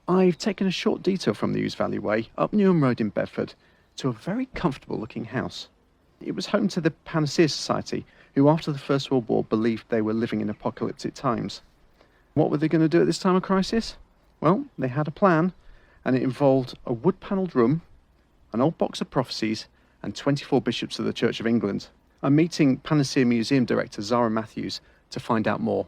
I've taken a short detour from the Ouse Valley Way up Newham Road in Bedford to a very comfortable looking house. It was home to the Panacea Society, who after the First World War believed they were living in apocalyptic times. What were they going to do at this time of crisis? Well, they had a plan, and it involved a wood-panelled room, an old box of prophecies, and 24 bishops of the Church of England. I'm meeting Panacea Museum Director Zara Matthews to find out more.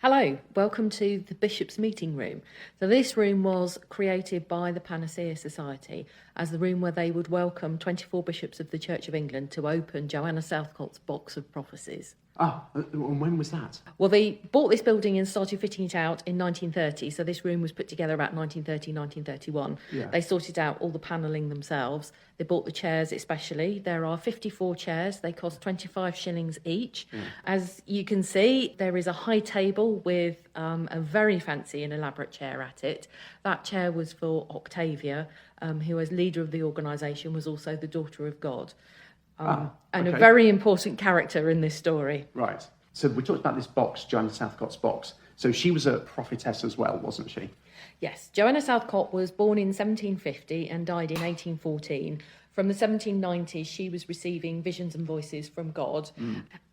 Hello, welcome to the Bishop's Meeting Room. So this room was created by the Panacea Society as the room where they would welcome 24 bishops of the Church of England to open Joanna Southcott's box of prophecies. And when was that? Well, they bought this building and started fitting it out in 1930, so this room was put together about 1930, 1931. Yeah. They sorted out all the panelling themselves. They bought the chairs especially. There are 54 chairs. They cost 25 shillings each. Yeah. As you can see, there is a high table with a very fancy and elaborate chair at it. That chair was for Octavia, who as leader of the organisation was also the daughter of God. And a very important character in this story. Right. So we talked about this box, Joanna Southcott's box. So she was a prophetess as well, wasn't she? Yes, Joanna Southcott was born in 1750 and died in 1814. From the 1790s, she was receiving visions and voices from God.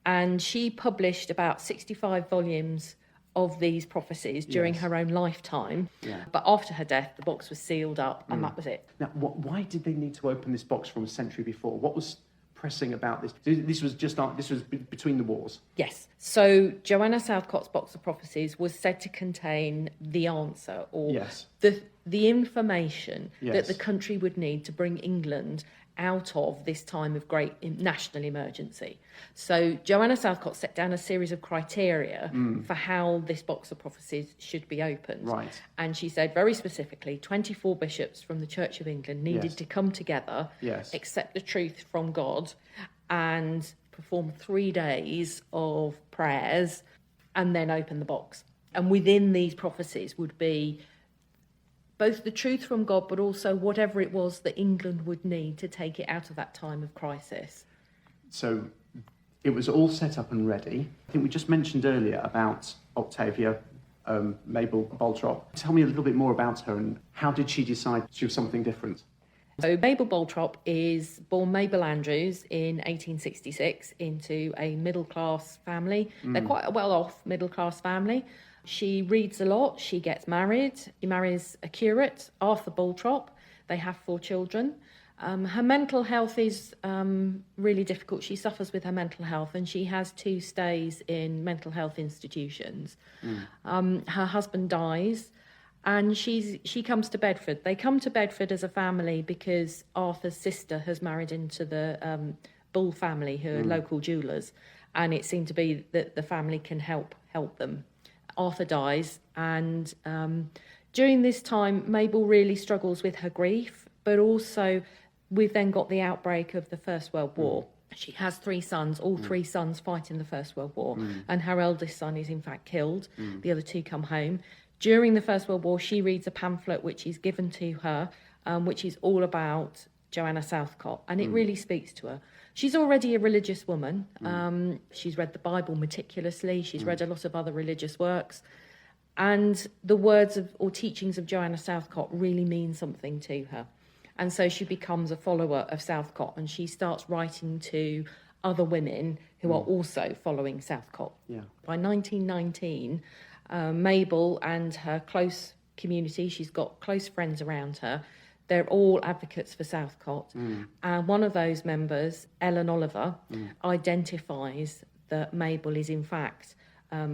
And she published about 65 volumes of these prophecies during her own lifetime. Yeah. But after her death, the box was sealed up and that was it. Now, why did they need to open this box from a century before? What was pressing about this? This was between the wars. Yes. So Joanna Southcott's box of prophecies was said to contain the answer or the information that the country would need to bring England out of this time of great national emergency. So Joanna Southcott set down a series of criteria for how this box of prophecies should be opened. Right. And she said very specifically 24 bishops from the Church of England needed to come together, accept the truth from God, and perform 3 days of prayers and then open the box. And within these prophecies would be both the truth from God, but also whatever it was that England would need to take it out of that time of crisis. So it was all set up and ready. I think we just mentioned earlier about Octavia, Mabel Baltrop. Tell me a little bit more about her and how did she decide she was something different? So Mabel Baltrop is born Mabel Andrews in 1866 into a middle-class family. They're quite a well-off middle-class family. She reads a lot. She gets married. She marries a curate, Arthur Baltrop. They have 4 children. Her mental health is really difficult. She suffers with her mental health and she has 2 stays in mental health institutions. Her husband dies and she comes to Bedford. They come to Bedford as a family because Arthur's sister has married into the Bull family, who are local jewellers, and it seemed to be that the family can help them. Arthur dies, and during this time, Mabel really struggles with her grief, but also we've then got the outbreak of the First World War. She has 3 sons, all 3 sons fight in the First World War, and her eldest son is in fact killed. The other 2 come home. During the First World War, she reads a pamphlet which is given to her, which is all about Joanna Southcott, and it really speaks to her. She's already a religious woman. She's read the Bible meticulously. She's read a lot of other religious works. And the words or teachings of Joanna Southcott really mean something to her. And so she becomes a follower of Southcott and she starts writing to other women who are also following Southcott. Yeah. By 1919, Mabel and her close community, she's got close friends around her, they're all advocates for Southcott. And one of those members, Ellen Oliver, identifies that Mabel is in fact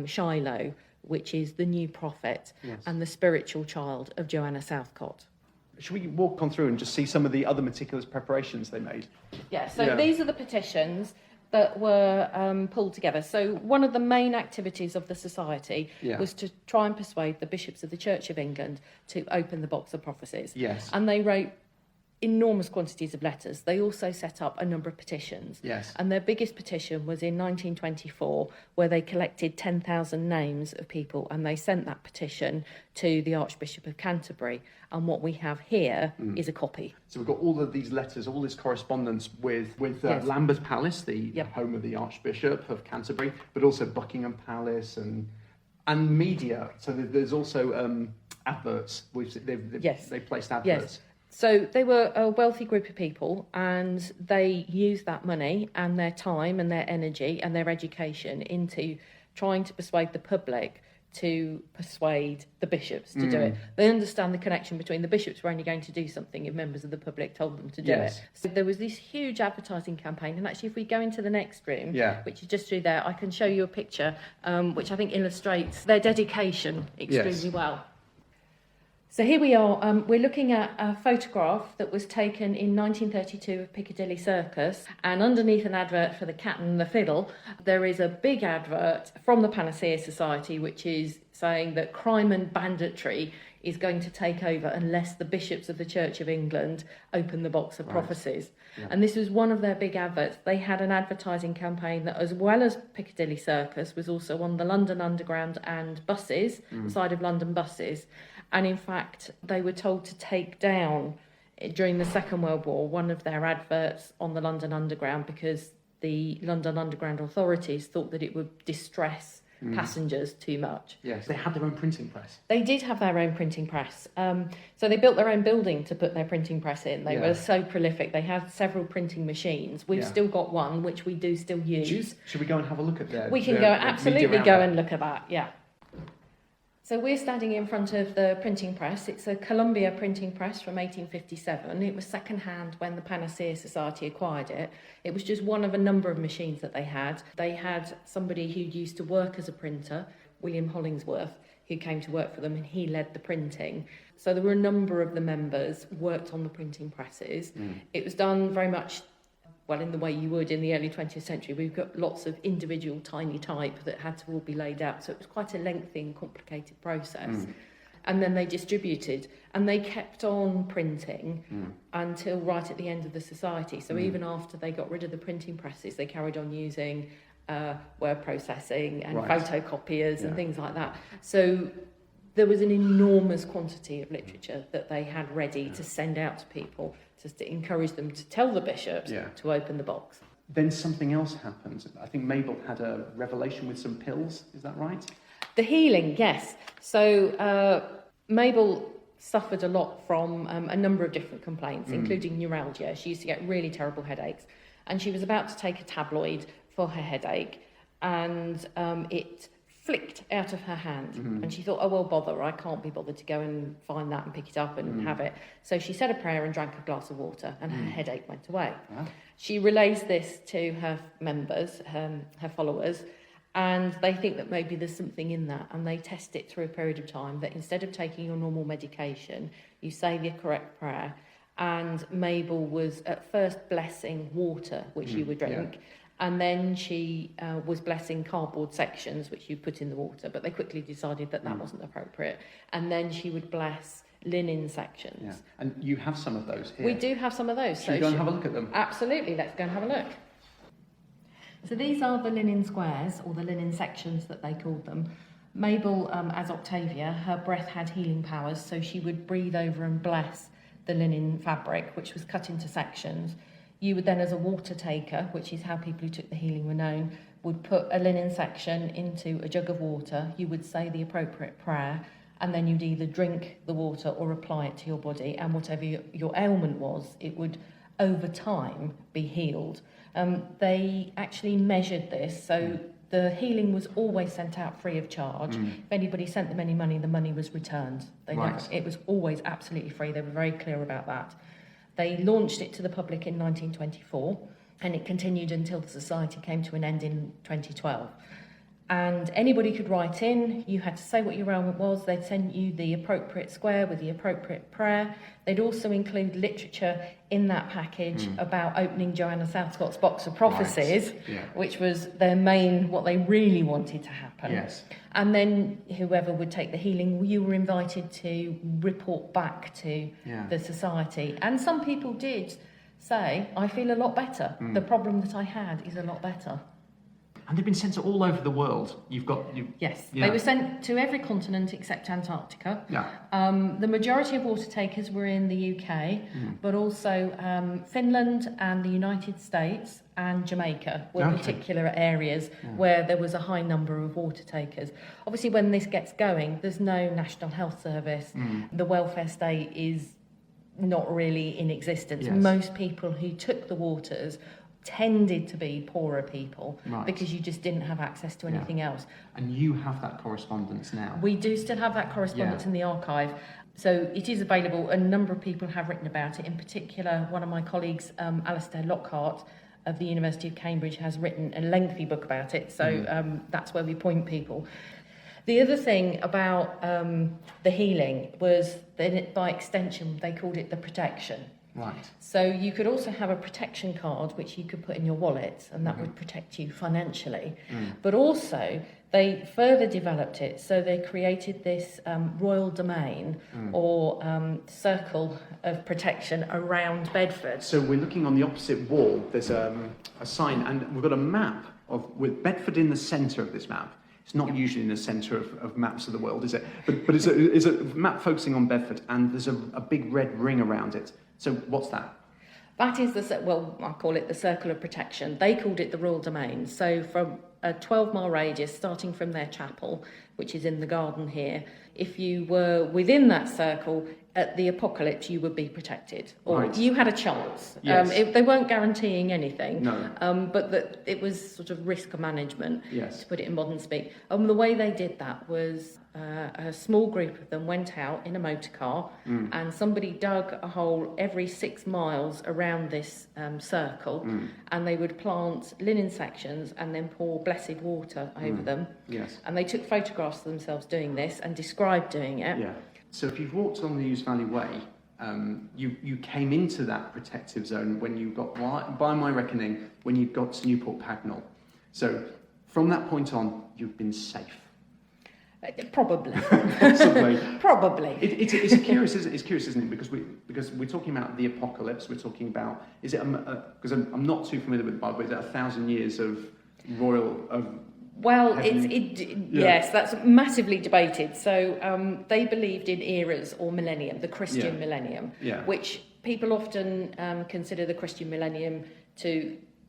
Shiloh, which is the new prophet and the spiritual child of Joanna Southcott. Should we walk on through and just see some of the other meticulous preparations they made? So these are the petitions that were pulled together. So one of the main activities of the society was to try and persuade the bishops of the Church of England to open the box of prophecies. Yes. And they wrote enormous quantities of letters. They also set up a number of petitions. Yes. And their biggest petition was in 1924, where they collected 10,000 names of people, and they sent that petition to the Archbishop of Canterbury. And what we have here is a copy. So we've got all of these letters, all this correspondence with Lambeth Palace, the home of the Archbishop of Canterbury, but also Buckingham Palace and And media. So there's also adverts. Yes. They placed adverts. Yes. So they were a wealthy group of people, and they used that money and their time and their energy and their education into trying to persuade the public to persuade the bishops to do it. They understand the connection between the bishops were only going to do something if members of the public told them to do it. So there was this huge advertising campaign, and actually if we go into the next room, which is just through there, I can show you a picture which I think illustrates their dedication extremely well. So here we are, we're looking at a photograph that was taken in 1932 of Piccadilly Circus, and underneath an advert for the Cat and the Fiddle, there is a big advert from the Panacea Society which is saying that crime and banditry is going to take over unless the bishops of the Church of England open the box of prophecies. Yeah. And this was one of their big adverts. They had an advertising campaign that, as well as Piccadilly Circus, was also on the London Underground and buses, the side of London buses. And in fact, they were told to take down, during the Second World War, one of their adverts on the London Underground because the London Underground authorities thought that it would distress passengers too much. Yes, they had their own printing press. They did have their own printing press. So they built their own building to put their printing press in. They were so prolific. They had several printing machines. We've still got one, which we do still use. Should we go and have a look at that? We can absolutely go and look at that, yeah. So we're standing in front of the printing press. It's a Columbia printing press from 1857. It was second-hand when the Panacea Society acquired it. It was just one of a number of machines that they had. They had somebody who used to work as a printer, William Hollingsworth, who came to work for them, and he led the printing. So there were a number of the members worked on the printing presses. It was done very much in the way you would in the early 20th century. We've got lots of individual tiny type that had to all be laid out. So it was quite a lengthy and complicated process. And then they distributed, and they kept on printing until right at the end of the society. So even after they got rid of the printing presses, they carried on using word processing and photocopiers and things like that. So there was an enormous quantity of literature that they had ready to send out to people, just to encourage them to tell the bishops to open the box. Then something else happened. I think Mabel had a revelation with some pills, is that right? The healing, yes. So Mabel suffered a lot from a number of different complaints, including neuralgia. She used to get really terrible headaches, and she was about to take a tabloid for her headache, and it flicked out of her hand, and she thought, oh well, bother, I can't be bothered to go and find that and pick it up and have it. So she said a prayer and drank a glass of water, and her headache went away. She relays this to her members, her followers, and they think that maybe there's something in that, and they test it through a period of time, that instead of taking your normal medication, you say the correct prayer. And Mabel was at first blessing water, which you would drink, and then she was blessing cardboard sections, which you put in the water, but they quickly decided that that wasn't appropriate. And then she would bless linen sections. Yeah. And you have some of those here. We do have some of those. Should we go and have a look at them? Absolutely, let's go and have a look. So these are the linen squares, or the linen sections that they called them. Mabel, as Octavia, her breath had healing powers, so she would breathe over and bless the linen fabric, which was cut into sections. You would then, as a water taker, which is how people who took the healing were known, would put a linen section into a jug of water. You would say the appropriate prayer, and then you'd either drink the water or apply it to your body, and whatever your ailment was, it would, over time, be healed. They actually measured this, so the healing was always sent out free of charge. If anybody sent them any money, the money was returned. It was always absolutely free. They were very clear about that. They launched it to the public in 1924, and it continued until the society came to an end in 2012. And anybody could write in. You had to say what your ailment was. They'd send you the appropriate square with the appropriate prayer. They'd also include literature in that package about opening Joanna Southcott's box of prophecies, which was their main, what they really wanted to happen. Yes. And then whoever would take the healing, you were invited to report back to the society. And some people did say, I feel a lot better. The problem that I had is a lot better. And they've been sent to all over the world. Yes, they were sent to every continent except Antarctica. The majority of water takers were in the UK, but also Finland and the United States and Jamaica were Okay. particular areas where there was a high number of water takers. Obviously, when this gets going, there's no National Health Service. The welfare state is not really in existence. Yes. Most people who took the waters tended to be poorer people Right. because you just didn't have access to anything else. And you have that correspondence now. We do still have that correspondence Yeah. in the archive. So it is available. A number of people have written about it. In particular, one of my colleagues, Alistair Lockhart of the University of Cambridge, has written a lengthy book about it. So that's where we point people. The other thing about the healing was that by extension, they called it the protection. Right. So you could also have a protection card which you could put in your wallet, and that would protect you financially. But also they further developed it, so they created this royal domain or circle of protection around Bedford. So we're looking on the opposite wall. There's a sign, and we've got a map with Bedford in the centre of this map. It's not usually in the centre of maps of the world, is it? But it's a map focusing on Bedford, and there's a big red ring around it. So what's that? That is I call it the circle of protection. They called it the royal domain. So from a 12-mile radius, starting from their chapel, which is in the garden here, if you were within that circle, at the apocalypse, you would be protected. Or Right. you had a chance. Yes. They weren't guaranteeing anything. No. But that it was sort of risk management, Yes. to put it in modern speak. The way they did that was a small group of them went out in a motor car and somebody dug a hole every 6 miles around this circle and they would plant linen sections and then pour blessed water over them. Yes. And they took photographs of themselves doing this and described doing it. Yeah. So if you've walked along the Ouse Valley Way, you came into that protective zone when you got, by my reckoning, when you got to Newport Pagnell. So from that point on, you've been safe. Probably. Possibly. Probably. It's curious, isn't it? Because we're talking about the apocalypse. We're talking about, is it? Because I'm not too familiar with the Bible. Is it 1,000 years of royal? Well, yes, that's massively debated. So they believed in eras or millennium, the Christian millennium, which people often consider the Christian millennium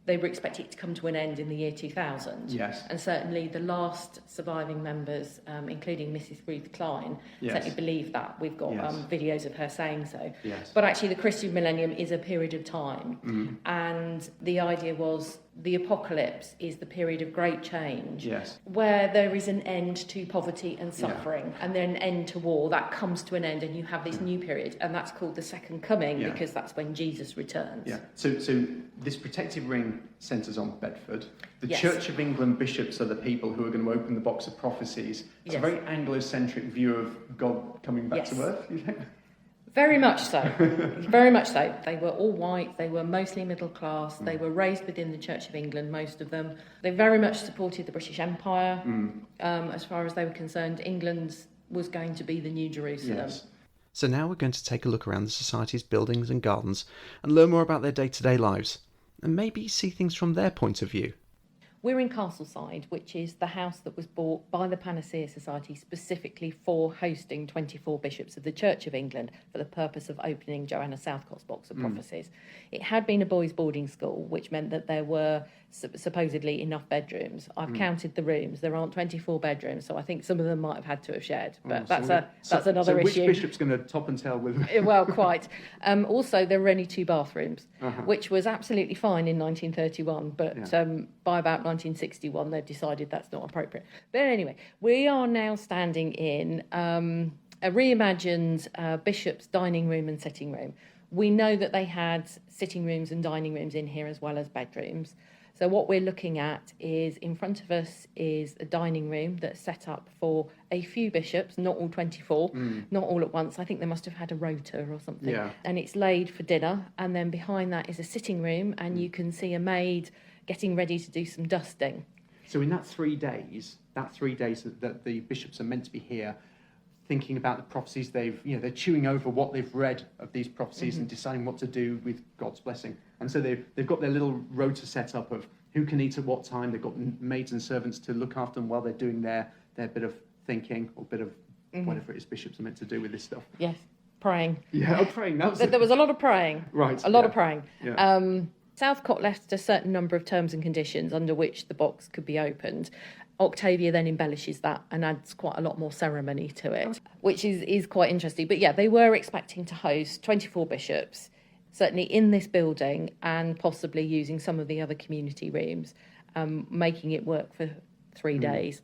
they were expecting it to come to an end in the year 2000. Yes. And certainly the last surviving members, including Mrs. Ruth Klein, certainly believe that. We've got videos of her saying so. Yes. But actually the Christian millennium is a period of time. And the idea was the apocalypse is the period of great change, where there is an end to poverty and suffering, and then an end to war. That comes to an end, and you have this new period, and that's called the Second Coming, because that's when Jesus returns. Yeah. So this protective ring centres on Bedford. The Church of England bishops are the people who are going to open the box of prophecies. It's a very Anglo-centric view of God coming back to earth, you think? Very much so. Very much so. They were all white. They were mostly middle class. They were raised within the Church of England, most of them. They very much supported the British Empire. As far as they were concerned, England was going to be the New Jerusalem. Yes. So now we're going to take a look around the Society's buildings and gardens and learn more about their day-to-day lives and maybe see things from their point of view. We're in Castleside, which is the house that was bought by the Panacea Society specifically for hosting 24 bishops of the Church of England for the purpose of opening Joanna Southcott's box of prophecies. It had been a boys' boarding school, which meant that there were supposedly enough bedrooms. I've counted the rooms. There aren't 24 bedrooms, so I think some of them might have had to have shared. But that's another issue. So which bishop's going to top and tail with? Well, quite. Also, there were only 2 bathrooms, which was absolutely fine in 1931, but by about 1961 they decided that's not appropriate. But anyway, we are now standing in a reimagined bishop's dining room and sitting room. We know that they had sitting rooms and dining rooms in here as well as bedrooms. So what we're looking at is, in front of us is a dining room that's set up for a few bishops, not all 24, not all at once. I think they must have had a rota or something. Yeah. And it's laid for dinner. And then behind that is a sitting room, and you can see a maid getting ready to do some dusting. So in that 3 days, that the bishops are meant to be here, thinking about the prophecies they're chewing over what they've read of these prophecies and deciding what to do with God's blessing. And so they've got their little rota set up of who can eat at what time. They've got maids and servants to look after them while they're doing their bit of thinking or bit of whatever it is bishops are meant to do with this stuff. Yes, praying. Yeah, praying. That was there was a lot of praying. Right. A lot of praying. Yeah. Southcott left a certain number of terms and conditions under which the box could be opened. Octavia then embellishes that and adds quite a lot more ceremony to it, which is quite interesting. But yeah, they were expecting to host 24 bishops, certainly in this building, and possibly using some of the other community rooms, making it work for 3 days.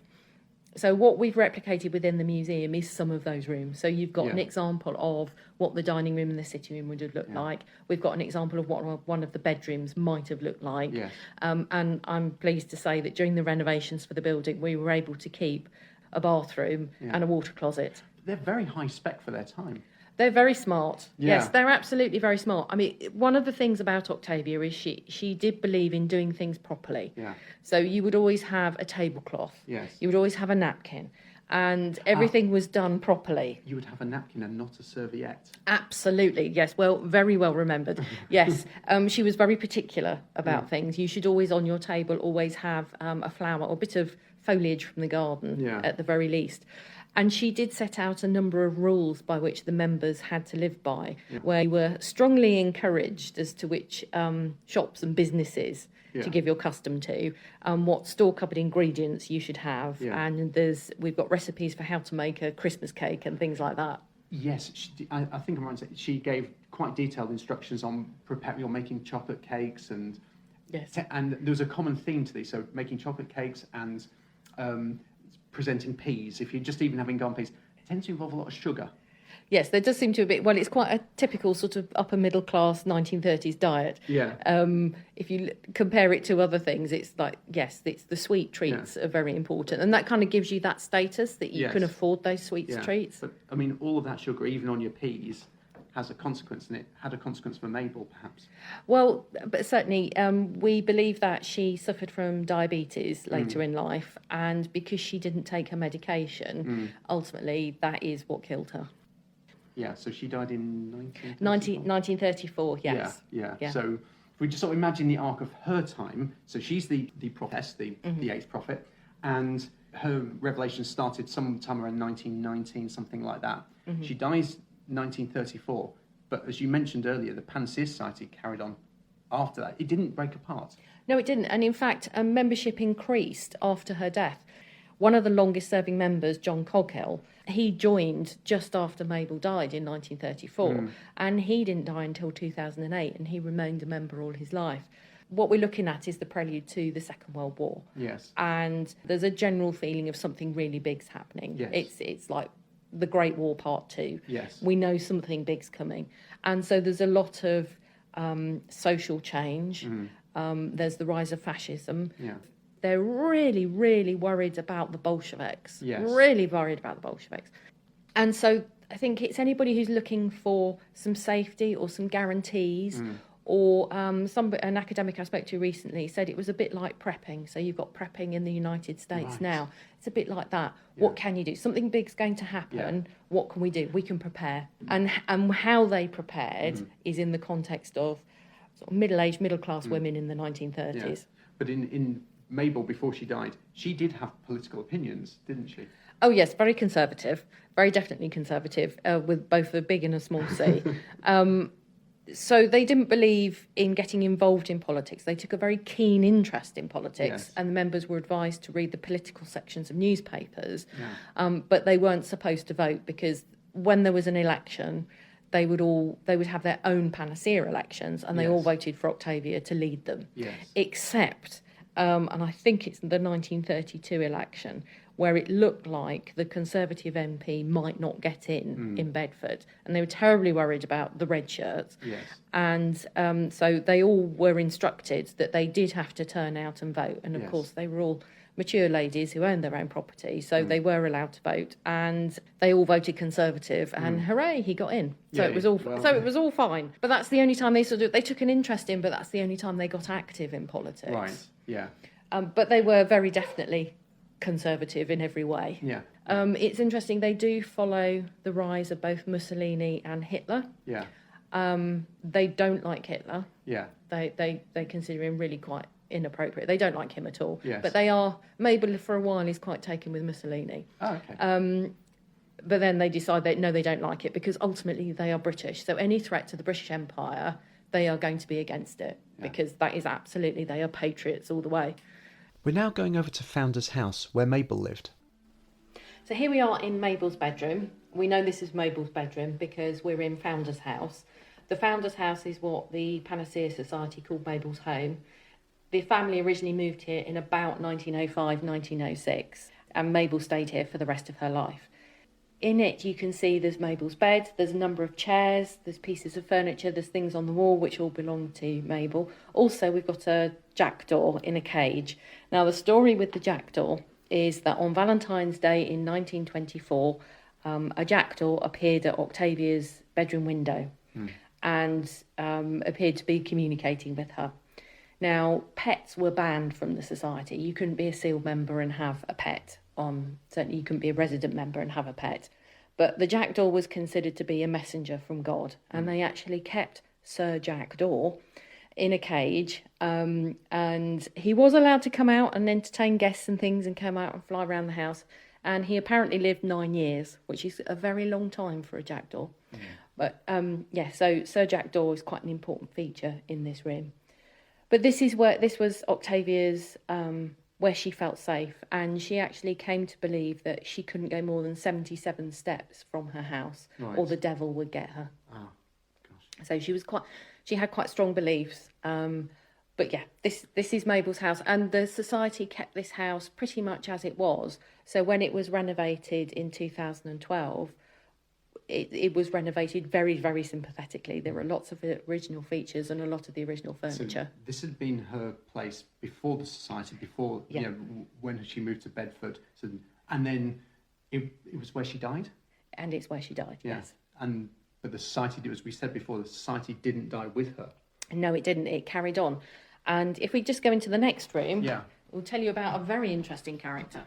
So what we've replicated within the museum is some of those rooms. So you've got an example of what the dining room and the sitting room would have looked like. We've got an example of what one of the bedrooms might have looked like. And I'm pleased to say that during the renovations for the building, we were able to keep a bathroom and a water closet. They're very high spec for their time. They're very smart. Yeah. Yes, they're absolutely very smart. I mean, one of the things about Octavia is she did believe in doing things properly. Yeah. So you would always have a tablecloth. Yes. You would always have a napkin. And everything was done properly. You would have a napkin and not a serviette. Absolutely, yes. Well, very well remembered. Yes, she was very particular about things. You should always, on your table, always have a flower or a bit of foliage from the garden at the very least. And she did set out a number of rules by which the members had to live by, where you were strongly encouraged as to which shops and businesses to give your custom to, what store cupboard ingredients you should have, and we've got recipes for how to make a Christmas cake and things like that. Yes, I think I'm right to say she gave quite detailed instructions on preparing or making chocolate cakes, and and there was a common theme to these. So making chocolate cakes and presenting peas, if you're just even having gum peas, it tends to involve a lot of sugar. Yes, there does seem to be, well, it's quite a typical sort of upper middle class 1930s diet. Yeah. If you compare it to other things, it's like, yes, it's the sweet treats are very important. And that kind of gives you that status that you can afford those sweets treats. But, I mean, all of that sugar, even on your peas, has a consequence, and it had a consequence for Mabel, perhaps. Well, but certainly we believe that she suffered from diabetes later in life, and because she didn't take her medication, ultimately that is what killed her. Yeah, so she died in 1934, yes. Yeah. So if we just sort of imagine the arc of her time, so she's the prophetess, the eighth prophet, and her revelation started sometime around 1919, something like that. She dies 1934, but as you mentioned earlier, the Panacea Society carried on after that. It didn't break apart. No, it didn't, and in fact, membership increased after her death. One of the longest-serving members, John Coghill, he joined just after Mabel died in 1934, and he didn't die until 2008, and he remained a member all his life. What we're looking at is the prelude to the Second World War. Yes. And there's a general feeling of something really big's happening. Yes. It's like the Great War Part 2. Yes. We know something big's coming. And so there's a lot of social change. There's the rise of fascism. Yeah. They're really, really worried about the Bolsheviks. Yes. Really worried about the Bolsheviks. And so I think it's anybody who's looking for some safety or some guarantees, or an academic I spoke to recently said it was a bit like prepping. So you've got prepping in the United States now. It's a bit like that. Yeah. What can you do? Something big's going to happen. Yeah. What can we do? We can prepare. And how they prepared is in the context of sort of middle-aged, middle-class women in the 1930s. Yeah. But in Mabel, before she died, she did have political opinions, didn't she? Oh, yes, very conservative, very definitely conservative, with both a big and a small C. So they didn't believe in getting involved in politics. They took a very keen interest in politics, and the members were advised to read the political sections of newspapers, but they weren't supposed to vote, because when there was an election, they would have their own panacea elections, and they all voted for Octavia to lead them, except, and I think it's the 1932 election, where it looked like the Conservative MP might not get in Bedford. And they were terribly worried about the red shirts. Yes. And so they all were instructed that they did have to turn out and vote. And, of course, they were all mature ladies who owned their own property, so they were allowed to vote. And they all voted Conservative, and hooray, he got in. So it was all fine. But that's the only time they took an interest in, but that's the only time they got active in politics. Right, yeah. But they were very definitely conservative in every way. Yeah. It's interesting, they do follow the rise of both Mussolini and Hitler. Yeah. They don't like Hitler. Yeah. They consider him really quite inappropriate. They don't like him at all. Yes. But Mabel for a while is quite taken with Mussolini. Oh, okay. But then they decide they don't like it, because ultimately they are British. So any threat to the British Empire, they are going to be against it, because that is absolutely, they are patriots all the way. We're now going over to Founder's house, where Mabel lived. So here we are in Mabel's bedroom. We know this is Mabel's bedroom because we're in Founder's house. The Founder's house is what the Panacea Society called Mabel's home. The family originally moved here in about 1905, 1906, and Mabel stayed here for the rest of her life. In it, you can see there's Mabel's bed, there's a number of chairs, there's pieces of furniture, there's things on the wall which all belong to Mabel. Also, we've got a jackdaw in a cage. Now, the story with the jackdaw is that on Valentine's Day in 1924, a jackdaw appeared at Octavia's bedroom window and appeared to be communicating with her. Now, pets were banned from the society. You couldn't be a sealed member and have a pet. Certainly you couldn't be a resident member and have a pet. But the jackdaw was considered to be a messenger from God, and they actually kept Sir Jackdaw in a cage, and he was allowed to come out and entertain guests and things and come out and fly around the house, and he apparently lived 9 years, which is a very long time for a jackdaw. But so Sir Jackdaw is quite an important feature in this room. But this was Octavia's where she felt safe, and she actually came to believe that she couldn't go more than 77 steps from her house, or the devil would get her. Oh, gosh. So she had quite strong beliefs. But yeah, this is Mabel's house, and the society kept this house pretty much as it was. So when it was renovated in 2012, it was renovated very, very sympathetically. There were lots of original features and a lot of the original furniture. So this had been her place before the society, when she moved to Bedford. So, and then it was where she died? And it's where she died, yes. But the society, as we said before, the society didn't die with her. No, it didn't. It carried on. And if we just go into the next room, we'll tell you about a very interesting character.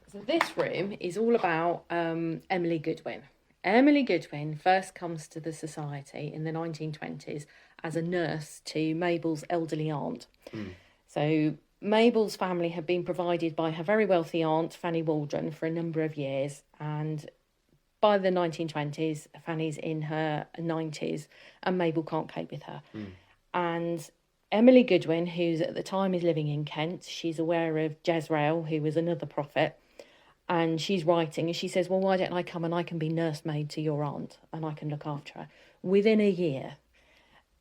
So this room is all about Emily Goodwin. Emily Goodwin first comes to the society in the 1920s as a nurse to Mabel's elderly aunt. So Mabel's family had been provided by her very wealthy aunt, Fanny Waldron, for a number of years. And by the 1920s, Fanny's in her 90s and Mabel can't cope with her. And Emily Goodwin, who's at the time is living in Kent, she's aware of Jezreel, who was another prophet. And she's writing and she says, well, why don't I come and I can be nursemaid to your aunt and I can look after her. Within a year,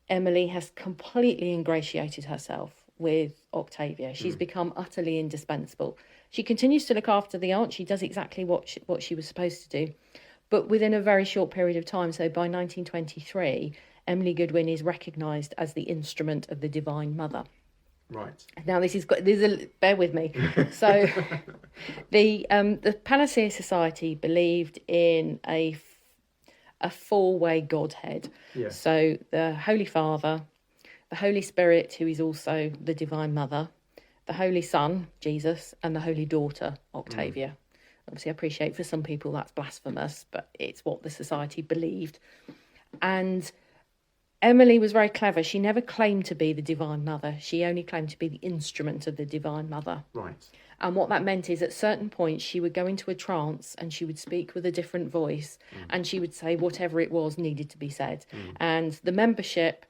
Emily has completely ingratiated herself with Octavia. She's become utterly indispensable. She continues to look after the aunt. She does exactly what she was supposed to do. But within a very short period of time, so by 1923, Emily Goodwin is recognised as the instrument of the Divine Mother. Right. Now bear with me. So the Panacea Society believed in a four-way Godhead. Yeah. So the Holy Father, the Holy Spirit, who is also the Divine Mother, the Holy Son, Jesus, and the Holy Daughter, Octavia. Obviously, I appreciate for some people that's blasphemous, but it's what the society believed. And Emily was very clever. She never claimed to be the Divine Mother. She only claimed to be the instrument of the Divine Mother. Right. And what that meant is at certain points she would go into a trance and she would speak with a different voice and she would say whatever it was needed to be said. And the membership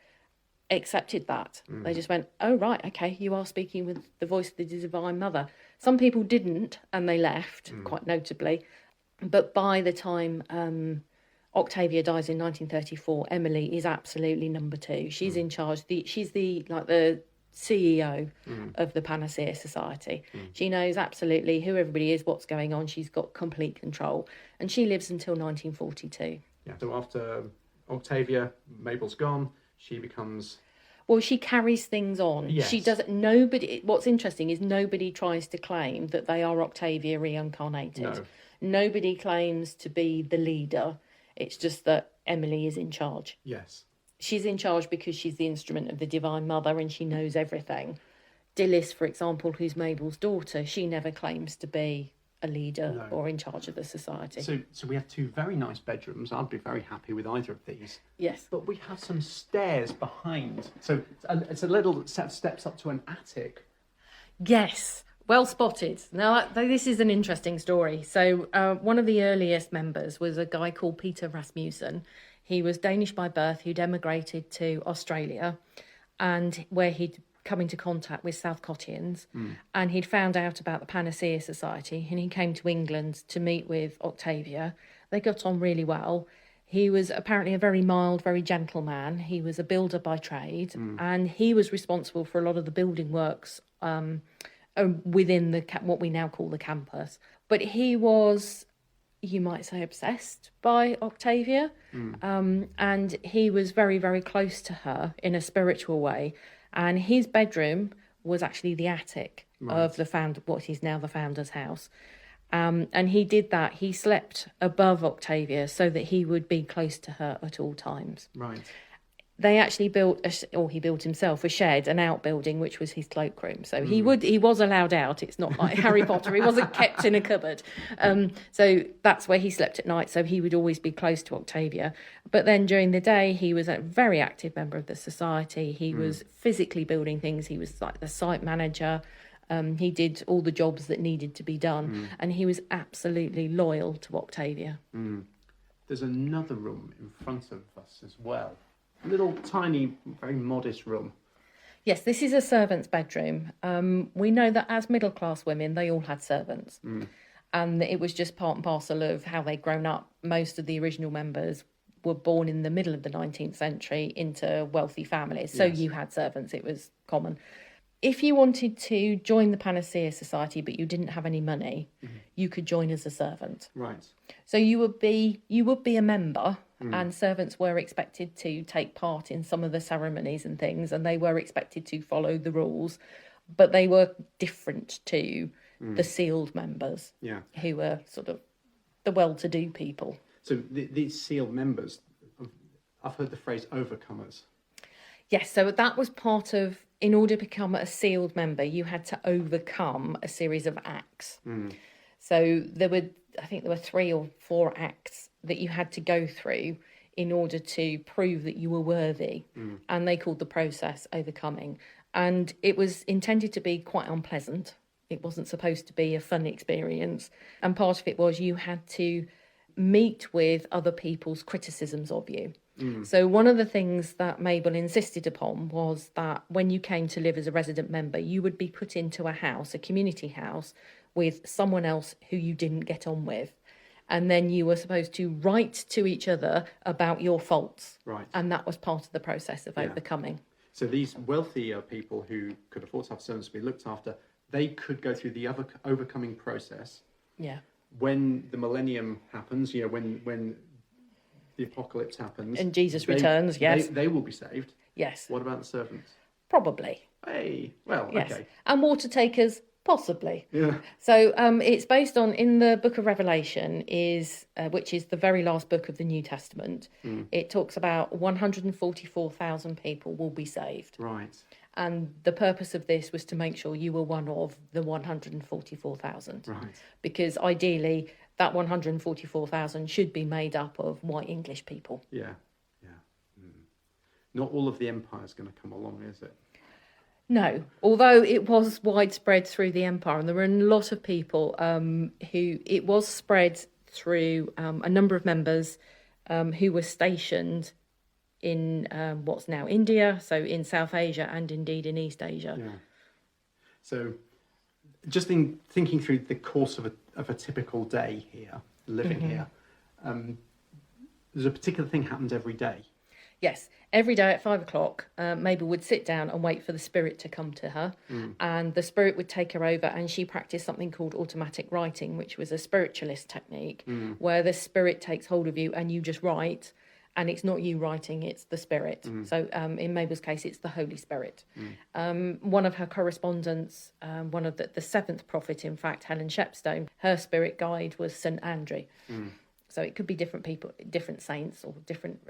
accepted that. They just went, oh, right, okay, you are speaking with the voice of the Divine Mother. Some people didn't and they left, quite notably. But by the time Octavia dies in 1934, Emily is absolutely number two. She's in charge. She's the CEO of the Panacea Society. She knows absolutely who everybody is, what's going on. She's got complete control. And she lives until 1942. Yeah. So after Octavia, Mabel's gone, she becomes... Well, she carries things on. Yes. She doesn't... What's interesting is nobody tries to claim that they are Octavia reincarnated. No. Nobody claims to be the leader. It's just that Emily is in charge. Yes. She's in charge because she's the instrument of the Divine Mother and she knows everything. Dilys, for example, who's Mabel's daughter, she never claims to be a leader or in charge of the society. So we have two very nice bedrooms. I'd be very happy with either of these. Yes. But we have some stairs behind. So it's a little set of steps up to an attic. Yes. Well spotted. Now, this is an interesting story. So one of the earliest members was a guy called Peter Rasmussen. He was Danish by birth, who'd emigrated to Australia, and where he'd come into contact with South Cottians, and he'd found out about the Panacea Society, and he came to England to meet with Octavia. They got on really well. He was apparently a very mild, very gentle man. He was a builder by trade, and he was responsible for a lot of the building works within what we now call the campus. But he was, you might say, obsessed by Octavia, and he was very, very close to her in a spiritual way. And his bedroom was actually the attic of what is now the founder's house. And he did that. He slept above Octavia so that he would be close to her at all times. Right. They actually he built himself a shed, an outbuilding, which was his cloakroom. So he was allowed out. It's not like Harry Potter. He wasn't kept in a cupboard. So that's where he slept at night. So he would always be close to Octavia. But then during the day, he was a very active member of the society. He was physically building things. He was like the site manager. He did all the jobs that needed to be done. And he was absolutely loyal to Octavia. There's another room in front of us as well. Little tiny, very modest room. Yes, this is a servant's bedroom. We know that as middle-class women, they all had servants. And it was just part and parcel of how they'd grown up. Most of the original members were born in the middle of the 19th century into wealthy families. So you had servants. It was common. If you wanted to join the Panacea Society, but you didn't have any money, you could join as a servant. Right. So you would be a member, and servants were expected to take part in some of the ceremonies and things, and they were expected to follow the rules, but they were different to the sealed members, who were sort of the well-to-do people. So these sealed members, I've heard the phrase overcomers. Yes, so that was part of, in order to become a sealed member, you had to overcome a series of acts. So I think there were 3 or 4 acts that you had to go through in order to prove that you were worthy. And they called the process overcoming. And it was intended to be quite unpleasant. It wasn't supposed to be a fun experience. And part of it was you had to meet with other people's criticisms of you. So one of the things that Mabel insisted upon was that when you came to live as a resident member, you would be put into a house, a community house, with someone else who you didn't get on with. And then you were supposed to write to each other about your faults. Right. And that was part of the process of overcoming. So these wealthier people who could afford to have servants to be looked after, they could go through the overcoming process. Yeah. When the millennium happens, when the apocalypse happens. And Jesus returns, yes. They will be saved. Yes. What about the servants? Probably. Hey, well, Yes. okay. And water takers, possibly. Yeah. So it's based on, in the book of Revelation, which is the very last book of the New Testament, it talks about 144,000 people will be saved. Right. And the purpose of this was to make sure you were one of the 144,000. Right. Because ideally, that 144,000 should be made up of white English people. Yeah. Not all of the empire's going to come along, is it? No, although it was widespread through the empire, and there were a lot of people who it was spread through a number of members who were stationed in what's now India, so in South Asia and indeed in East Asia. Yeah. So just in thinking through the course of a typical day here, living here, there's a particular thing happened every day. Yes, every day at 5 o'clock, Mabel would sit down and wait for the spirit to come to her, and the spirit would take her over, and she practiced something called automatic writing, which was a spiritualist technique, where the spirit takes hold of you and you just write, and it's not you writing, it's the spirit. So in Mabel's case, it's the Holy Spirit. One of her correspondents, one of the seventh prophet, in fact, Helen Shepstone, her spirit guide was St. Andrew. So it could be different people, different saints or different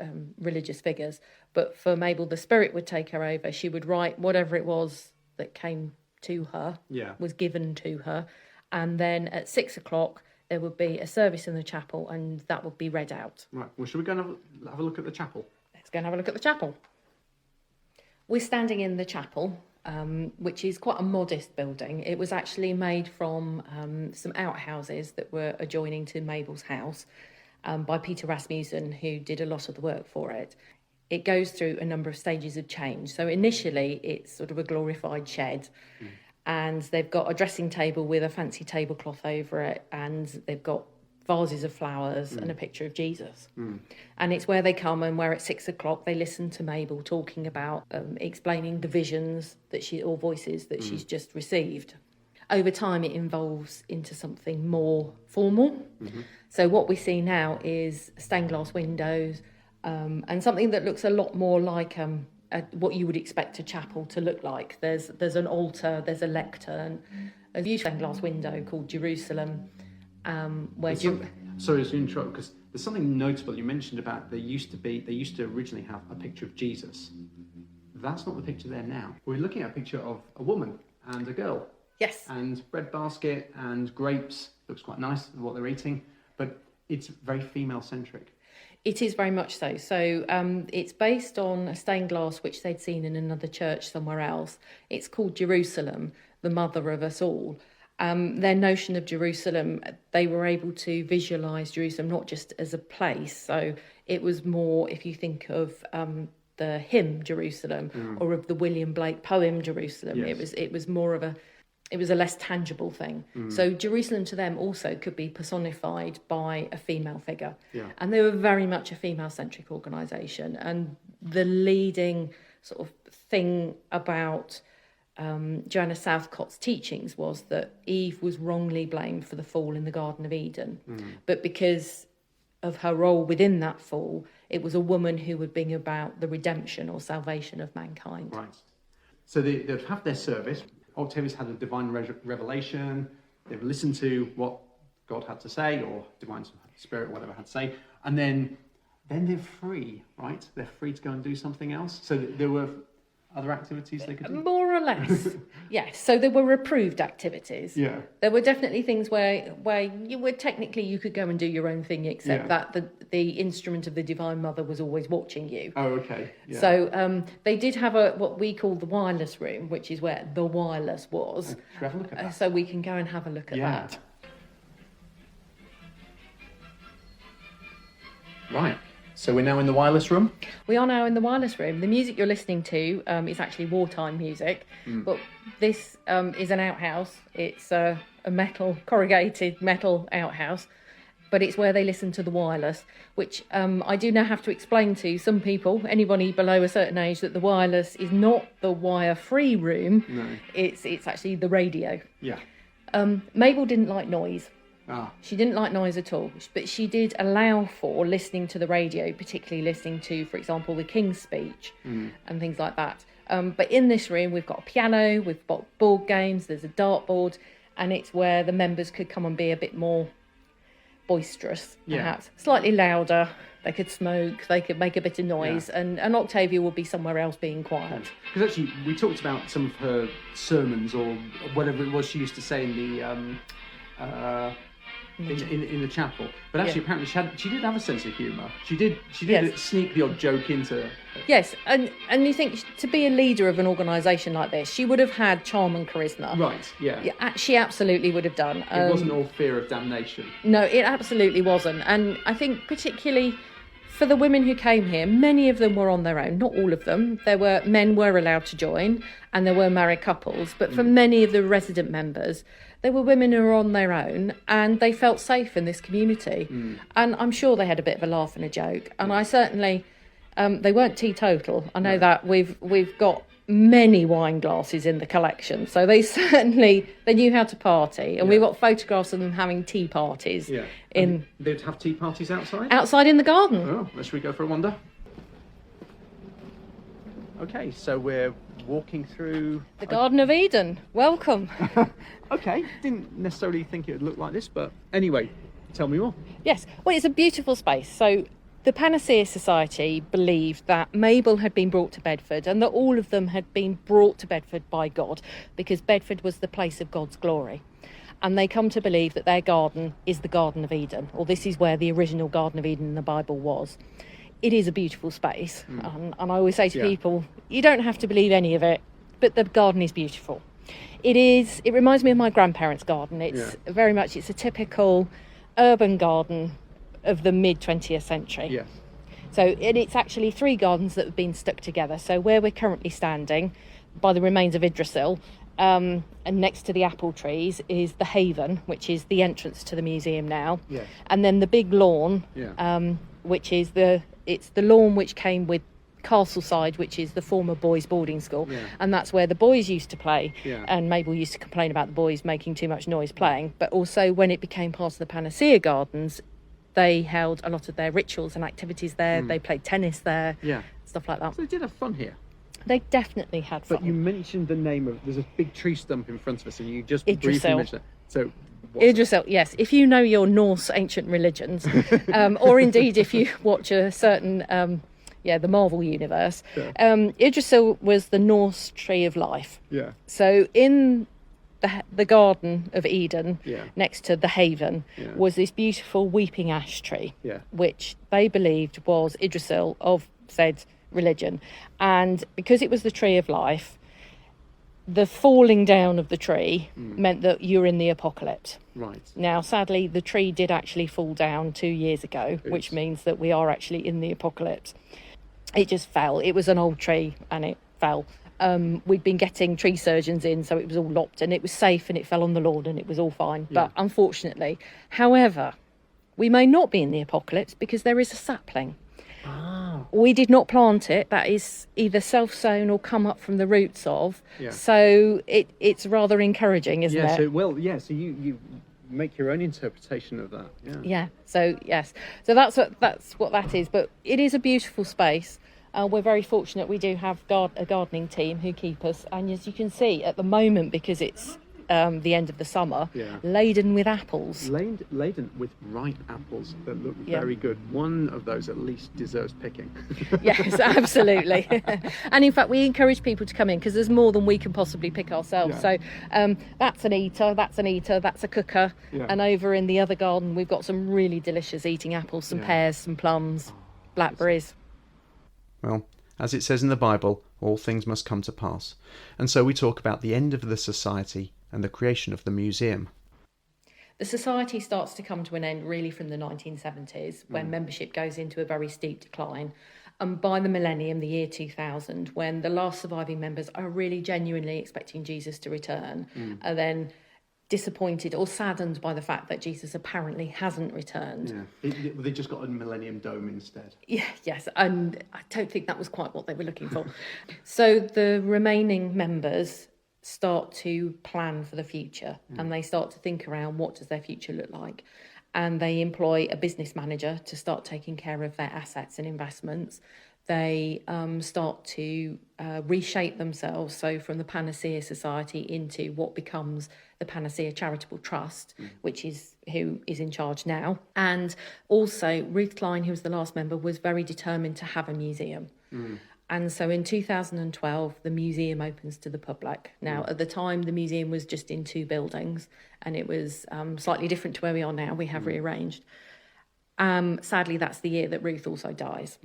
religious figures. But for Mabel, the spirit would take her over. She would write whatever it was that came to her, was given to her. And then at 6 o'clock, there would be a service in the chapel, and that would be read out. Right. Well, should we go and have a look at the chapel? Let's go and have a look at the chapel. We're standing in the chapel, which is quite a modest building. It was actually made from some outhouses that were adjoining to Mabel's house. by Peter Rasmussen, who did a lot of the work for it. It goes through a number of stages of change. So initially, it's sort of a glorified shed, and they've got a dressing table with a fancy tablecloth over it, and they've got vases of flowers and a picture of Jesus. And it's where they come, and where at 6 o'clock they listen to Mabel talking about explaining the visions or voices that she's just received. Over time, it evolves into something more formal. So what we see now is stained glass windows, and something that looks a lot more like what you would expect a chapel to look like. There's an altar, there's a lectern, a beautiful stained glass window called Jerusalem. Sorry to interrupt, because there's something notable you mentioned about they used to originally have a picture of Jesus. That's not the picture there now. We're looking at a picture of a woman and a girl. Yes. And bread basket and grapes. Looks quite nice, what they're eating, but it's very female-centric. It is very much so. So it's based on a stained glass which they'd seen in another church somewhere else. It's called Jerusalem, the mother of us all. Their notion of Jerusalem, they were able to visualise Jerusalem not just as a place. So it was more, if you think of the hymn Jerusalem or of the William Blake poem Jerusalem, yes. it was more of it was a less tangible thing. So Jerusalem to them also could be personified by a female figure. Yeah. And they were very much a female-centric organisation. And the leading sort of thing about Joanna Southcott's teachings was that Eve was wrongly blamed for the fall in the Garden of Eden. But because of her role within that fall, it was a woman who would bring about the redemption or salvation of mankind. Right. So they'd have their service. Octavius had a divine revelation. They've listened to what God had to say, or divine spirit, whatever had to say. And then they're free, right? They're free to go and do something else. So there were other activities they could do? More or less, yes. So there were approved activities. Yeah. There were definitely things where you could go and do your own thing, except that the instrument of the Divine Mother was always watching you. Oh, okay. Yeah. So they did have what we call the wireless room, which is where the wireless was. Should we have a look at that? So we can go and have a look at that. Right. So we're now in the wireless room? We are now in the wireless room. The music you're listening to is actually wartime music, but this is an outhouse. It's a corrugated metal outhouse, but it's where they listen to the wireless, which I do now have to explain to some people, anybody below a certain age, that the wireless is not the wire-free room. No. It's actually the radio. Yeah. Mabel didn't like noise. Ah. She didn't like noise at all, but she did allow for listening to the radio, particularly listening to, for example, the King's Speech and things like that. But in this room, we've got a piano, we've got board games, there's a dartboard, and it's where the members could come and be a bit more boisterous, perhaps. Slightly louder. They could smoke, they could make a bit of noise, and Octavia would be somewhere else being quiet. Because actually, we talked about some of her sermons, or whatever it was she used to say in the... in the chapel, but actually apparently she did have a sense of humour. She did sneak the odd joke into. Yes, and you think to be a leader of an organisation like this, she would have had charm and charisma. Right. Yeah. She absolutely would have done. It wasn't all fear of damnation. No, it absolutely wasn't, and I think particularly for the women who came here, many of them were on their own. Not all of them. Men were allowed to join, and there were married couples. But for many of the resident members, there were women who were on their own, and they felt safe in this community. And I'm sure they had a bit of a laugh and a joke. And I certainly, they weren't teetotal. I know that we've got many wine glasses in the collection, so they knew how to party, and we've got photographs of them having tea parties. Yeah. And they'd have tea parties outside in the garden. Oh, should we go for a wander? Okay, so we're walking through the Garden of Eden. Welcome. Okay, didn't necessarily think it would look like this, but anyway, tell me more. Yes, well, it's a beautiful space. So the Panacea Society believed that Mabel had been brought to Bedford, and that all of them had been brought to Bedford by God, because Bedford was the place of God's glory. And they come to believe that their garden is the Garden of Eden, or this is where the original Garden of Eden in the Bible was. It is a beautiful space, and I always say to people, you don't have to believe any of it, but the garden is beautiful. It reminds me of my grandparents' garden. It's very much, it's a typical urban garden, of the mid-20th century. Yes. So it's actually 3 gardens that have been stuck together. So where we're currently standing, by the remains of Yggdrasil, and next to the apple trees is the Haven, which is the entrance to the museum now. Yes. And then the big lawn, which is the lawn which came with Castleside, which is the former boys' boarding school, and that's where the boys used to play. And Mabel used to complain about the boys making too much noise playing. But also, when it became part of the Panacea Gardens, they held a lot of their rituals and activities there. They played tennis there, stuff like that. So they did have fun here. They definitely had fun. But you mentioned the name of... There's a big tree stump in front of us, and you just Yggdrasil. briefly mentioned it. So... Yggdrasil, yes. If you know your Norse ancient religions, or indeed if you watch a certain... the Marvel universe. Yggdrasil was the Norse tree of life. Yeah. So in the Garden of Eden, next to the Haven, was this beautiful weeping ash tree, which they believed was Yggdrasil of said religion. And because it was the tree of life, the falling down of the tree meant that you're in the apocalypse. Right. Now, sadly, the tree did actually fall down 2 years ago, which means that we are actually in the apocalypse. It just fell. It was an old tree and it fell. We'd been getting tree surgeons in, so it was all lopped and it was safe and it fell on the lawn and it was all fine. But unfortunately, however, we may not be in the apocalypse because there is a sapling. We did not plant it. That is either self-sown or come up from the roots of. So it's rather encouraging, isn't it? So you make your own interpretation of that. So yes, so that's what that is. But it is a beautiful space. We're very fortunate. We do have a gardening team who keep us, and as you can see at the moment, because it's the end of the summer, laden with apples. Laden with ripe apples that look very good. One of those at least deserves picking. Yes, absolutely. And in fact, we encourage people to come in because there's more than we can possibly pick ourselves. So that's an eater, that's a cooker. And over in the other garden, we've got some really delicious eating apples, some pears, some plums, blackberries. Well, as it says in the Bible, all things must come to pass. And so we talk about the end of the society and the creation of the museum. The society starts to come to an end really from the 1970s when membership goes into a very steep decline. And by the millennium, the year 2000, when the last surviving members are really genuinely expecting Jesus to return, are then disappointed or saddened by the fact that Jesus apparently hasn't returned. They just got a Millennium Dome instead. Yes, and I don't think that was quite what they were looking for. So the remaining members start to plan for the future and they start to think around what does their future look like, and they employ a business manager to start taking care of their assets and investments. They start to reshape themselves, so from the Panacea Society into what becomes the Panacea Charitable Trust, which is who is in charge now. And also Ruth Klein, who was the last member, was very determined to have a museum. And so in 2012, the museum opens to the public. Now, at the time, the museum was just in 2 buildings, and it was slightly different to where we are now. We have rearranged. Sadly, that's the year that Ruth also dies.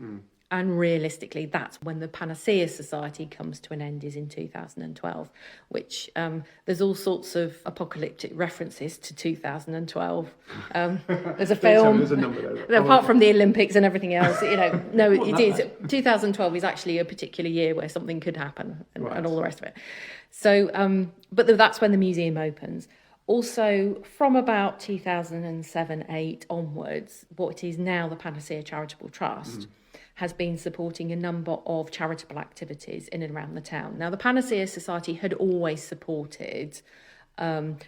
And realistically, that's when the Panacea Society comes to an end, is in 2012, which there's all sorts of apocalyptic references to 2012. There's a film, there's a number there. apart from the Olympics and everything else, no, it is. 2012 is actually a particular year where something could happen and all the rest of it. So, but that's when the museum opens. Also, from about 2007-8 onwards, what is now the Panacea Charitable Trust has been supporting a number of charitable activities in and around the town. Now, the Panacea Society had always supported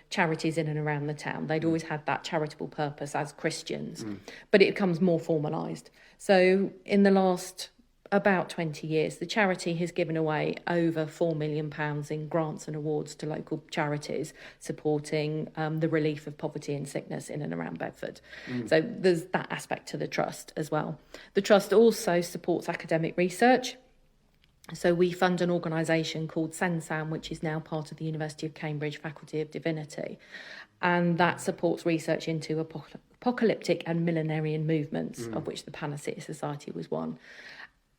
charities in and around the town. They'd always had that charitable purpose as Christians, but it becomes more formalised. So in the last about 20 years, the charity has given away over £4 million in grants and awards to local charities supporting the relief of poverty and sickness in and around Bedford. So there's that aspect to the trust as well. The trust also supports academic research. So we fund an organisation called SENSAM, which is now part of the University of Cambridge Faculty of Divinity, and that supports research into apocalyptic and millenarian movements, of which the Panacea Society was one.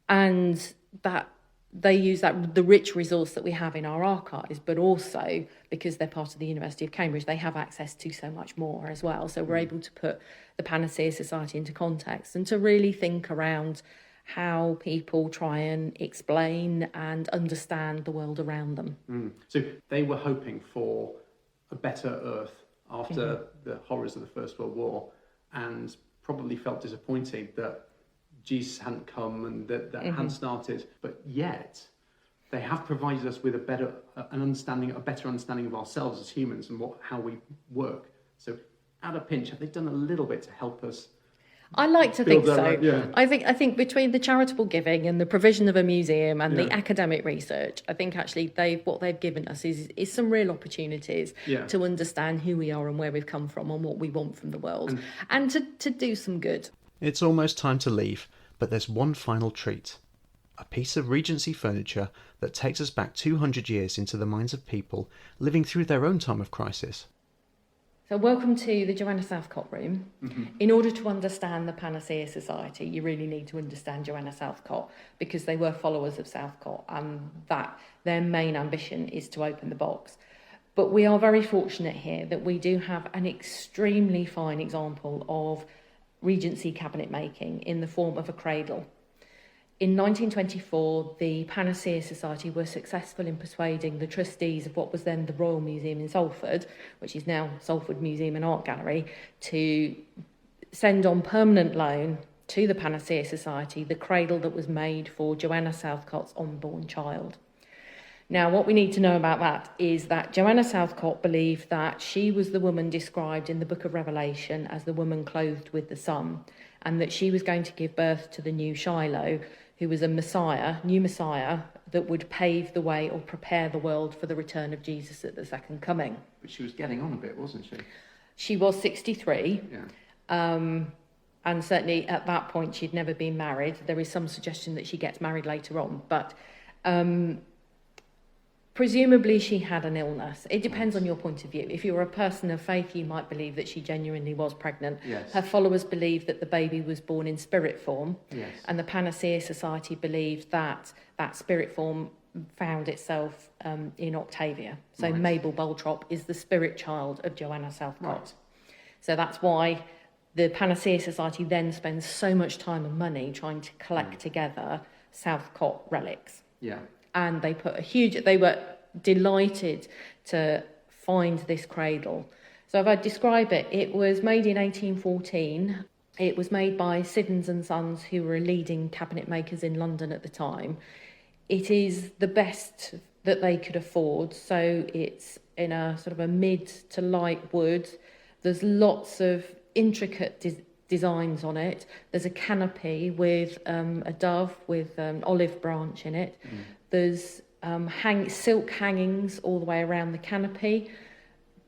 And that they use the rich resource that we have in our archives, but also because they're part of the University of Cambridge, they have access to so much more as well. So we're able to put the Panacea Society into context and to really think around how people try and explain and understand the world around them. So they were hoping for a better earth after the horrors of the First World War, and probably felt disappointed that Jesus hadn't come and that hadn't started, but yet they have provided us with a better understanding of ourselves as humans and how we work. So, at a pinch, have they done a little bit to help us? I like to think so. Right? Yeah. I think between the charitable giving and the provision of a museum and the academic research, I think actually what they've given us is some real opportunities to understand who we are and where we've come from and what we want from the world, and to do some good. It's almost time to leave, but there's one final treat. A piece of Regency furniture that takes us back 200 years into the minds of people living through their own time of crisis. So welcome to the Joanna Southcott room. In order to understand the Panacea Society, you really need to understand Joanna Southcott, because they were followers of Southcott, and that their main ambition is to open the box. But we are very fortunate here that we do have an extremely fine example of Regency cabinet making in the form of a cradle. In 1924, the Panacea Society were successful in persuading the trustees of what was then the Royal Museum in Salford, which is now Salford Museum and Art Gallery, to send on permanent loan to the Panacea Society the cradle that was made for Joanna Southcott's unborn child. Now, what we need to know about that is that Joanna Southcott believed that she was the woman described in the book of Revelation as the woman clothed with the sun, and that she was going to give birth to the new Shiloh, who was a new Messiah that would pave the way or prepare the world for the return of Jesus at the second coming. But she was getting on a bit, wasn't she? She was 63. Yeah. And certainly at that point she'd never been married. There is some suggestion that she gets married later on, but presumably she had an illness. It depends on your point of view. If you're a person of faith, you might believe that she genuinely was pregnant. Yes. Her followers believed that the baby was born in spirit form. Yes. And the Panacea Society believed that that spirit form found itself in Octavia. So Mabel Boltrop is the spirit child of Joanna Southcott. Right. So that's why the Panacea Society then spends so much time and money trying to collect together Southcott relics. Yeah. And they were delighted to find this cradle. So if I describe it, it was made in 1814. It was made by Siddons and Sons, who were leading cabinet makers in London at the time. It is the best that they could afford. So it's in a sort of a mid to light wood. There's lots of intricate designs on it. There's a canopy with a dove with an olive branch in it. There's silk hangings all the way around the canopy.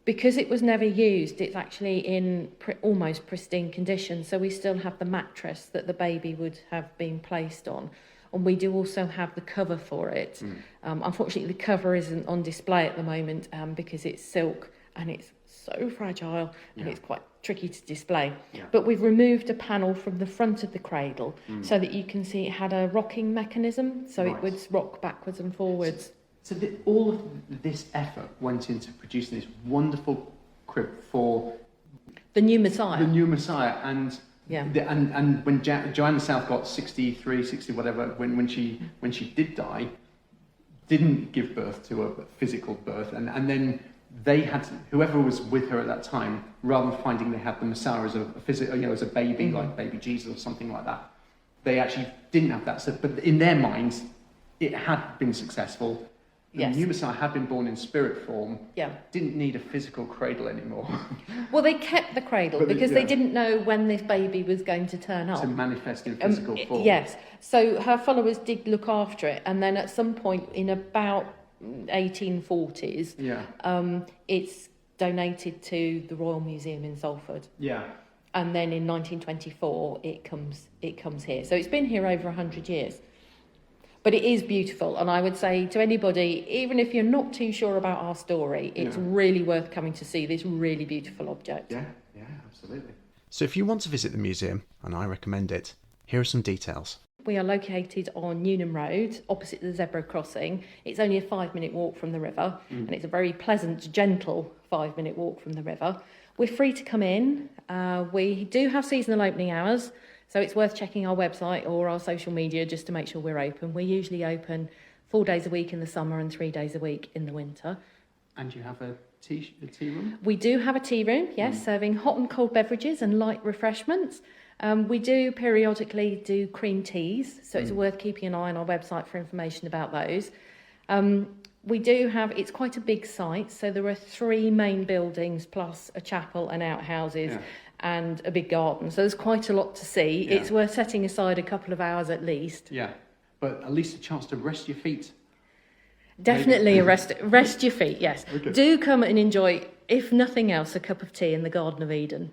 Because it was never used, it's actually in almost pristine condition. So we still have the mattress that the baby would have been placed on. And we do also have the cover for it. Unfortunately, the cover isn't on display at the moment because it's silk and it's so fragile and it's quite tricky to display. But we've removed a panel from the front of the cradle so that you can see it had a rocking mechanism, so it would rock backwards and forwards. So all of this effort went into producing this wonderful crib for the new Messiah. And and when Joanna Southcott, 63, 60, whatever, when she did die, didn't give birth to a physical birth, and then they had whoever was with her at that time, rather than finding they had the Messiah as as a baby, like baby Jesus or something like that, they actually didn't have that. So, but in their minds, it had been successful. The new Messiah had been born in spirit form. Didn't need a physical cradle anymore. Well, they kept the cradle because they didn't know when this baby was going to turn up. To manifest in physical form. Yes. So her followers did look after it, and then at some point in about 1840s, it's donated to the Royal Museum in Salford. And then in 1924, it comes here. So it's been here over 100 years. But it is beautiful, and I would say to anybody, even if you're not too sure about our story, it's really worth coming to see this really beautiful object. Yeah, absolutely. So if you want to visit the museum, and I recommend it, here are some details. We are located on Newnham Road, opposite the zebra crossing. It's only a 5-minute walk from the river, and it's a very pleasant, gentle 5-minute walk from the river. We're free to come in. We do have seasonal opening hours, so it's worth checking our website or our social media just to make sure we're open. We're usually open 4 days a week in the summer and 3 days a week in the winter. And you have a tea room? We do have a tea room, yes, serving hot and cold beverages and light refreshments. We do periodically do cream teas, so it's worth keeping an eye on our website for information about those. We do have, it's quite a big site, so there are 3 main buildings plus a chapel and outhouses and a big garden. So there's quite a lot to see. Yeah. It's worth setting aside a couple of hours at least. Yeah, but at least a chance to rest your feet. Definitely rest your feet, yes. Okay. Do come and enjoy, if nothing else, a cup of tea in the Garden of Eden.